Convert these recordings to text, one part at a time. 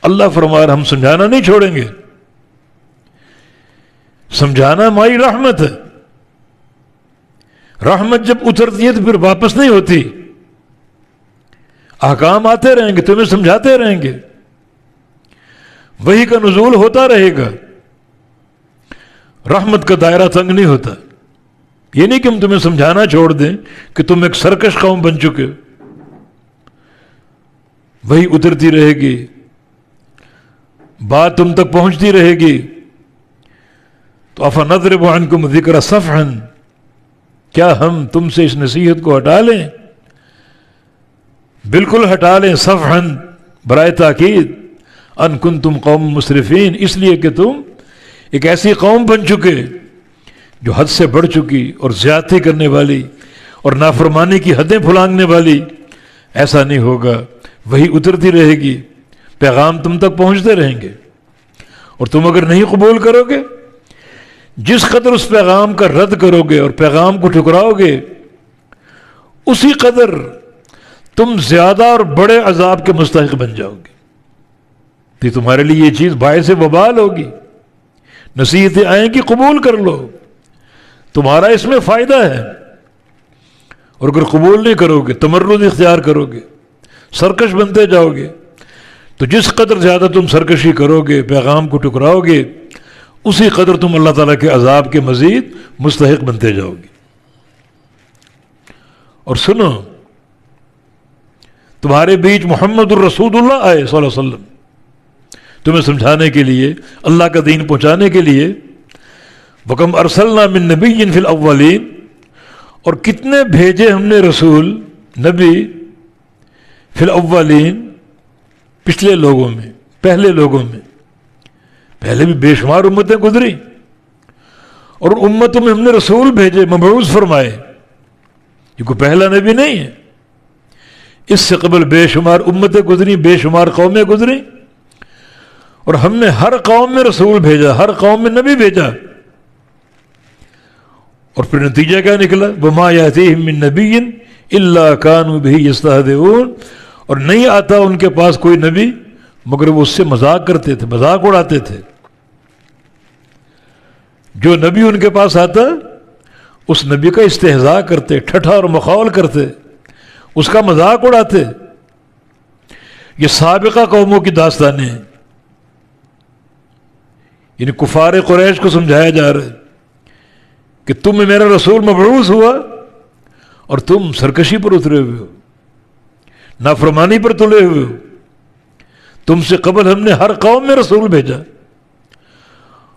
اللہ فرما رہا ہم سمجھانا نہیں چھوڑیں گے. سمجھانا ہماری رحمت ہے. رحمت جب اترتی ہے تو پھر واپس نہیں ہوتی. احکام آتے رہیں گے، تمہیں سمجھاتے رہیں گے، وحی کا نزول ہوتا رہے گا. رحمت کا دائرہ تنگ نہیں ہوتا. یہ نہیں کہ ہم تمہیں سمجھانا چھوڑ دیں کہ تم ایک سرکش قوم بن چکے. وہی اترتی رہے گی، بات تم تک پہنچتی رہے گی. تو افنضرب عنکم الذکر صفحا، کیا ہم تم سے اس نصیحت کو ہٹا لیں؟ بالکل ہٹا لیں. صفحا برائے تاکید، ان کنتم قوم مسرفین، اس لیے کہ تم ایک ایسی قوم بن چکے جو حد سے بڑھ چکی اور زیادتی کرنے والی اور نافرمانی کی حدیں پھلانگنے والی. ایسا نہیں ہوگا. وہی اترتی رہے گی، پیغام تم تک پہنچتے رہیں گے. اور تم اگر نہیں قبول کرو گے، جس قدر اس پیغام کا رد کرو گے اور پیغام کو ٹھکراؤ گے، اسی قدر تم زیادہ اور بڑے عذاب کے مستحق بن جاؤ گے. تو تمہارے لیے یہ چیز باعث وبال ہوگی. نصیحتیں آئیں گی، قبول کر لو، تمہارا اس میں فائدہ ہے. اور اگر قبول نہیں کرو گے، تمرد اختیار کرو گے، سرکش بنتے جاؤ گے، تو جس قدر زیادہ تم سرکشی کرو گے، پیغام کو ٹکراؤ گے، اسی قدر تم اللہ تعالیٰ کے عذاب کے مزید مستحق بنتے جاؤ گے. اور سنو، تمہارے بیچ محمد الرسول اللہ آئے صلی اللہ علیہ وسلم، تمہیں سمجھانے کے لیے، اللہ کا دین پہنچانے کے لیے. وَكَمْ أَرْسَلْنَا مِن نَبِيٍّ فِي الْأَوَّلِينَ، اور کتنے بھیجے ہم نے رسول، نبی، فی الاولین، پچھلے لوگوں میں، پہلے لوگوں میں. پہلے بھی بے شمار امتیں گزری، اور ان امتوں میں ہم نے رسول بھیجے، مبعوث فرمائے. یہ کوئی پہلا نبی نہیں ہے. اس سے قبل بے شمار امتیں گزری، بے شمار قومیں گزری، اور ہم نے ہر قوم میں رسول بھیجا، ہر قوم میں نبی بھیجا. اور پھر نتیجہ کیا نکلا؟ وَمَا يَأْتِيهِم مِّن نَّبِيٍّ إِلَّا كَانُوا بِهِ يَسْتَهْزِئُونَ، اور نہیں آتا ان کے پاس کوئی نبی مگر وہ اس سے مذاق کرتے تھے، مذاق اڑاتے تھے. جو نبی ان کے پاس آتا اس نبی کا استہزاء کرتے، ٹھٹھا اور مخول کرتے، اس کا مذاق اڑاتے. یہ سابقہ قوموں کی داستانیں ہیں. یعنی کفار قریش کو سمجھایا جا رہا ہے کہ تم میں میرا رسول مبعوث ہوا اور تم سرکشی پر اترے ہوئے ہو، نافرمانی پر تلے ہوئے ہو. تم سے قبل ہم نے ہر قوم میں رسول بھیجا،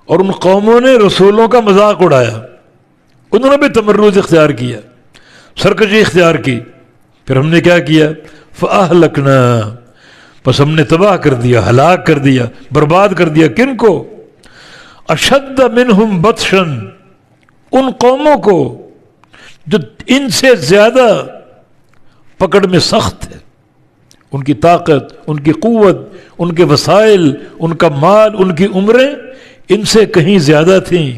اور ان قوموں نے رسولوں کا مذاق اڑایا. انہوں نے بھی تمرد اختیار کیا، سرکشی اختیار کی. پھر ہم نے کیا کیا؟ فَأَهْلَكْنَا، بس ہم نے تباہ کر دیا، ہلاک کر دیا، برباد کر دیا. کن کو؟ اشد منہم بطشن، ان قوموں کو جو ان سے زیادہ پکڑ میں سخت ہے. ان کی طاقت، ان کی قوت، ان کے وسائل، ان کا مال، ان کی عمریں ان سے کہیں زیادہ تھیں.